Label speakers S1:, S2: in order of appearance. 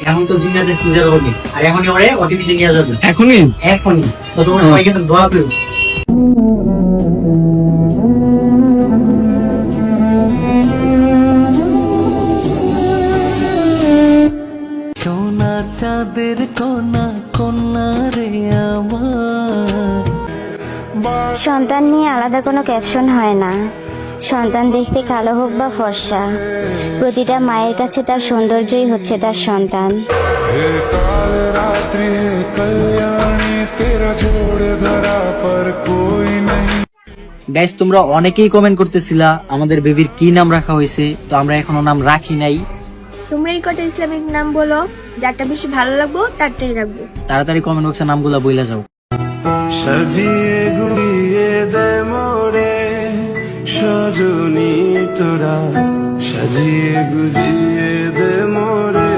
S1: এখন তো জিন্নাতে সিজার হবে, আর এখনই ওরে ওটিপিতে নিয়ে যাবে।
S2: এখনই?
S1: এখনই তো তোমার সবাই কিন্তু দোয়া করো।
S3: সোনা চাঁদের কোনা কন্যা রে আমার।
S4: সন্তান নিয়ে আলাদা কোনো ক্যাপশন হয় না। সন্তান দেখতে কালো হোক বা ফর্সা, প্রতিটা মায়ের কাছে তার সৌন্দর্যই হচ্ছে তার সন্তান।
S5: हे काल रात्रि है कल्याणी तेरा जोड़ धरा पर कोई नहीं।
S1: গাইস, তোমরা অনেকেই কমেন্ট করতেছিলা আমাদের বেবির কি নাম রাখা হয়েছে, তো আমরা এখনো নাম রাখি নাই।
S6: তোমরা এই কটা ইসলামিক নাম বলো, যারটা বেশি ভালো লাগবো তারটাই রাখবো।
S1: তাড়াতাড়ি কমেন্ট বক্সে নামগুলা বইলা যাও।
S3: সাজিয়ে গুড়িয়ে দে মোরে সজনী তোরা, সাজিয়ে গুজিয়ে দে মোরে